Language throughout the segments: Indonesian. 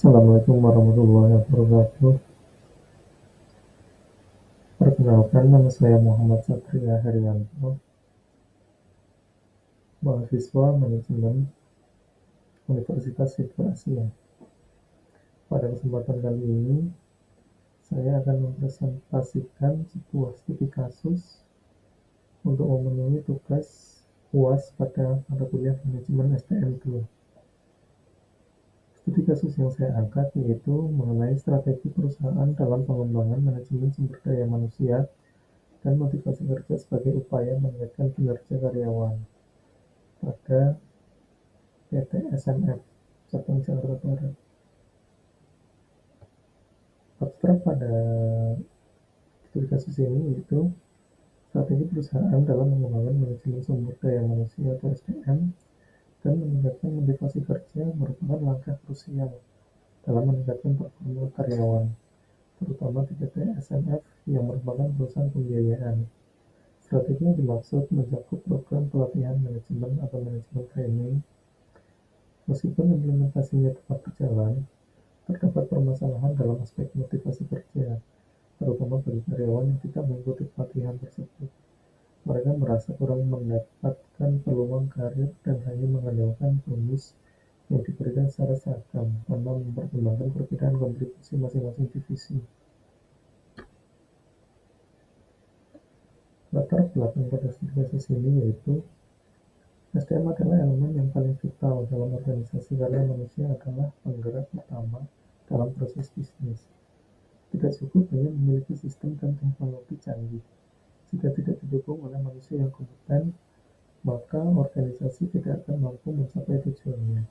Assalamualaikum warahmatullahi wabarakatuh. Perkenalkan, nama saya Muhammad Satria Herianto, mahasiswa manajemen Universitas Sigma Asia. Pada kesempatan kali ini, saya akan mempresentasikan sebuah studi kasus untuk memenuhi tugas UAS pada mata kuliah manajemen STM 2. Studi kasus yang saya angkat yaitu mengenai strategi perusahaan dalam pengembangan manajemen sumber daya manusia dan motivasi kerja sebagai upaya meningkatkan kinerja karyawan pada PT SMF Cabang Jakarta Barat. Abstrak pada studi kasus ini yaitu strategi perusahaan dalam mengembangkan manajemen sumber daya manusia atau SDM dan meningkatkan motivasi kerja merupakan langkah krusial dalam meningkatkan performa karyawan, terutama di PT SMF yang merupakan perusahaan pembiayaan. Strategi yang dimaksud mencakup program pelatihan manajemen atau manajemen training. Meskipun implementasinya tepat berjalan, terdapat permasalahan dalam aspek motivasi kerja, terutama bagi karyawan yang tidak mengikuti pelatihan tersebut. Mereka merasa kurang mendapatkan peluang karir dan hanya mengandalkan bonus yang diberikan secara seragam tanpa mempertimbangkan perbedaan kontribusi masing-masing divisi. Latar belakang pada studi kasus ini yaitu SDM adalah elemen yang paling vital dalam organisasi karena manusia adalah penggerak utama dalam proses bisnis. Tidak cukup hanya memiliki sistem dan teknologi canggih. Jika tidak didukung oleh manusia yang kompeten, maka organisasi tidak akan mampu mencapai tujuannya.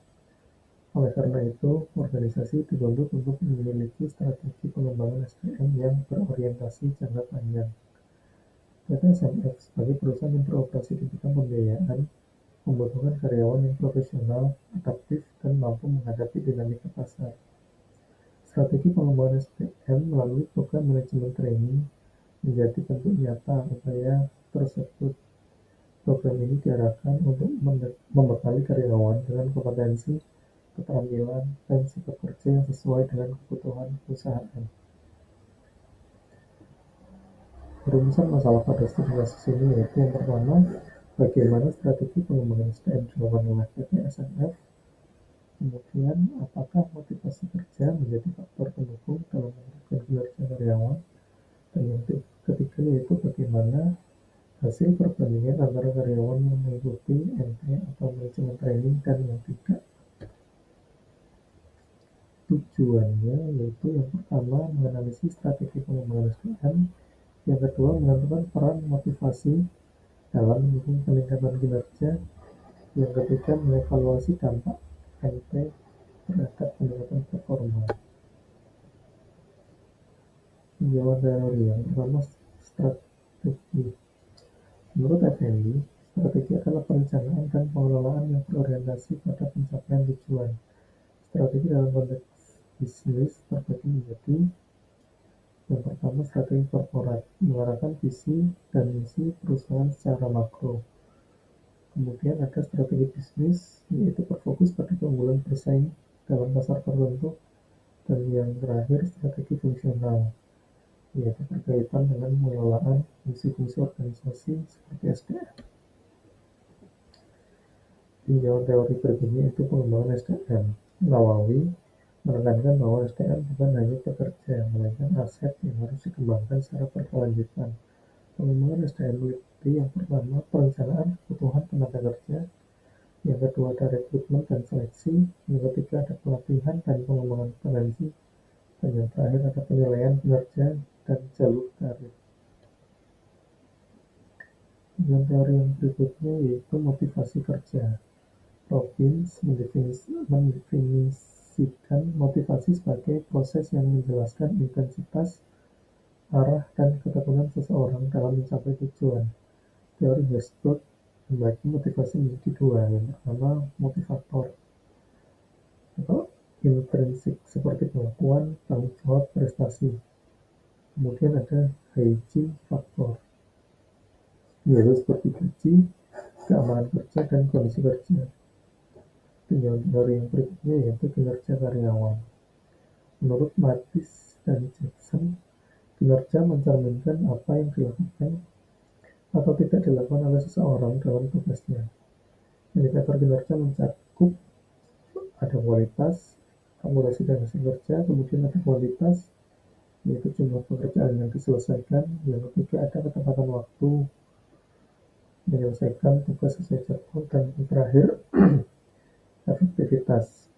Oleh karena itu, organisasi dituntut untuk memiliki strategi pengembangan SDM yang berorientasi jangka panjang. PT SMF sebagai perusahaan yang beroperasi di bidang pembiayaan membutuhkan karyawan yang profesional, adaptif, dan mampu menghadapi dinamika pasar. Strategi pengembangan SDM melalui program manajemen training menjadi bentuk nyata upaya tersebut. Program ini diarahkan untuk membekali karyawan dengan kompetensi, keterampilan, dan sikap kerja yang sesuai dengan kebutuhan perusahaan. Rumusan masalah pada studi kasus ini yaitu yang pertama, bagaimana strategi pengembangan SDM dilakukan oleh PT SMF. Kemudian, apakah motivasi kerja menjadi faktor pendukung dalam meningkatkan kinerja karyawan? Dan yang ketiga yaitu bagaimana hasil perbandingan antara karyawan yang mengikuti MT atau manajemen training dan yang tidak. Tujuannya yaitu yang pertama menganalisis strategi pengembangan SDM, yang kedua menentukan peran motivasi dalam mendukung peningkatan kinerja, yang ketiga mengevaluasi dampak MT terhadap peningkatan performa. Tinjauan teori yang pertama, strategi. Menurut Effendi, strategi adalah perencanaan dan pengelolaan yang berorientasi pada pencapaian tujuan. Strategi dalam konteks bisnis terbagi menjadi yang pertama, strategi korporat, mengarahkan visi dan misi perusahaan secara makro. Kemudian ada strategi bisnis, yaitu berfokus pada keunggulan bersaing dalam pasar tertentu. Dan yang terakhir, strategi fungsional, yaitu berkaitan dengan pengelolaan fungsi-fungsi organisasi seperti SDM. Tinjauan teori berikutnya itu pengembangan SDM. Nawawi menekankan bahwa SDM bukan hanya pekerja, melainkan aset yang harus dikembangkan secara berkelanjutan. Pengembangan SDM meliputi yang pertama, perencanaan kebutuhan tenaga kerja, yang kedua ada rekrutmen dan seleksi, yang ketiga ada pelatihan dan pengembangan kompetensi, dan yang terakhir ada penilaian kinerja dan jalur karir. Yang teori yang berikutnya yaitu motivasi kerja. Robbins mendefinisikan motivasi sebagai proses yang menjelaskan intensitas, arah, dan ketekunan seseorang dalam mencapai tujuan. Teori Westbrook membagi motivasi menjadi dua. Yang pertama, motivator atau intrinsik seperti pengakuan, tanggung jawab, prestasi. Kemudian ada hygiene faktor, yaitu seperti gaji, keamanan kerja, dan kondisi kerja. Tinjauan teori yang berikutnya yaitu kinerja karyawan. Menurut Mattis dan Jackson, kinerja mencerminkan apa yang dilakukan atau tidak dilakukan oleh seseorang dalam tugasnya. Indikator kinerja mencakup ada kualitas, akumulasi dan hasil kerja, kemudian ada kuantitas, yaitu jumlah pekerjaan yang diselesaikan, yang ketiga ada ketepatan waktu, menyelesaikan tugas sesuai jadwal, dan yang terakhir efektivitas,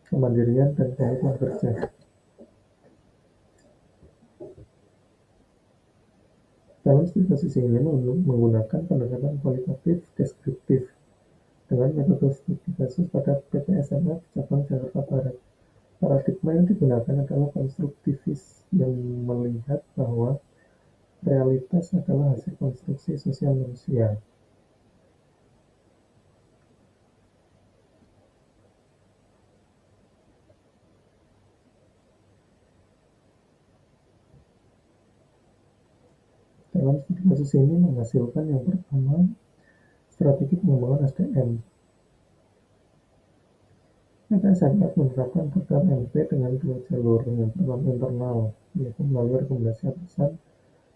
kemandirian, dan komitmen kerja. Dalam studi kasus ini menggunakan pendekatan kualitatif deskriptif dengan metode studi kasus pada PT SMF cabang Jakarta Barat. Paradigma yang digunakan adalah konstruktivis yang melihat bahwa realitas adalah hasil konstruksi sosial manusia. Dalam studi kasus ini menghasilkan yang pertama, strategi pengembangan SDM. PT SMF menerapkan program MP dengan dua jalur. Yang pertama internal, yaitu melalui rekomendasi atasan.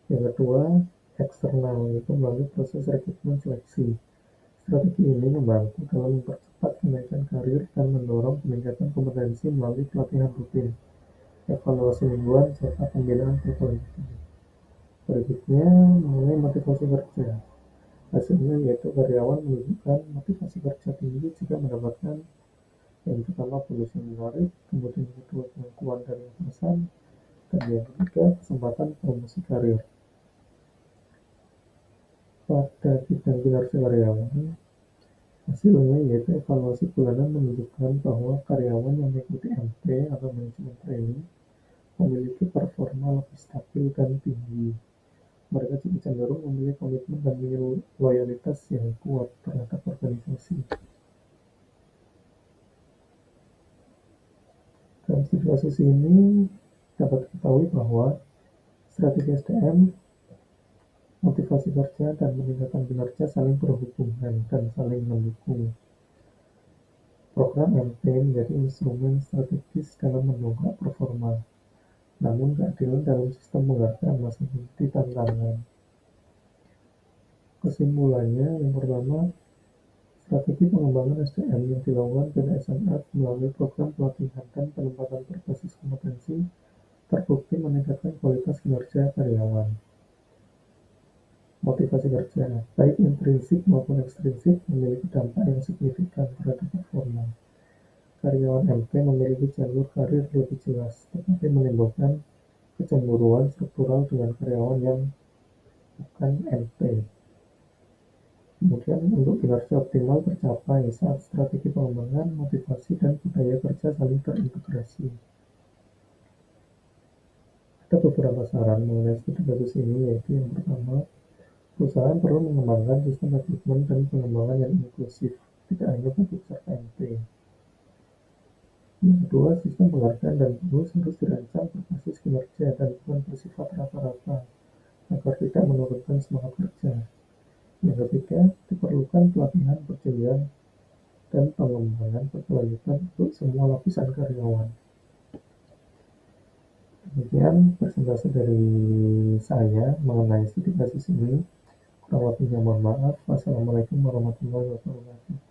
Yang kedua eksternal, yaitu melalui proses rekrutmen seleksi. Strategi ini membantu dalam mempercepat kenaikan karir dan mendorong peningkatan kompetensi melalui pelatihan rutin, evaluasi mingguan, serta pembinaan berkelanjutan. Berikutnya mengenai motivasi kerja. Hasilnya yaitu karyawan menunjukkan motivasi kerja tinggi jika mendapatkan yang pertama bonus yang menarik, kemudian yang kedua pengakuan dari atasan, dan yang ketiga kesempatan promosi karir. Pada bidang kinerja karyawan, hasilnya yaitu evaluasi bulanan menunjukkan bahwa karyawan yang mengikuti MP atau manajemen training memiliki performa lebih stabil dan tinggi. Mereka juga cenderung memiliki komitmen dan loyalitas yang kuat terhadap organisasi. Dalam studi kasus ini dapat diketahui bahwa strategi SDM, motivasi kerja, dan peningkatan kinerja saling berhubungan dan saling mendukung. Program MP menjadi instrumen strategis dalam mendongkrak performa, namun keadilan dalam sistem penghargaan masih menjadi tantangan. Kesimpulannya, yang pertama, strategi pengembangan SDM yang dilakukan PT SMF melalui program pelatihan dan penempatan berbasis kompetensi terbukti meningkatkan kualitas kinerja karyawan. Motivasi kerja, baik intrinsik maupun ekstrinsik, memiliki dampak yang signifikan terhadap performa. Karyawan MP memiliki jalur karir lebih jelas, tetapi menimbulkan kecemburuan struktural dengan karyawan yang bukan MP. Kemudian untuk kinerja optimal tercapai saat strategi pengembangan, motivasi, dan budaya kerja saling terintegrasi. Ada beberapa saran mengenai studi kasus ini, yaitu yang pertama, perusahaan perlu mengembangkan sistem rekrutmen dan pengembangan yang inklusif, tidak hanya bagi peserta MP. Yang kedua, sistem penghargaan dan bonus harus dirancang berbasis kinerja dan bukan bersifat rata-rata, agar tidak menurunkan semangat kerja. Yang ketiga, diperlukan pelatihan berjenjang dan pengembangan berkelanjutan untuk semua lapisan karyawan. Demikian presentasi dari saya mengenai studi kasus ini. Kurang lebihnya mohon maaf. Wassalamualaikum warahmatullahi wabarakatuh.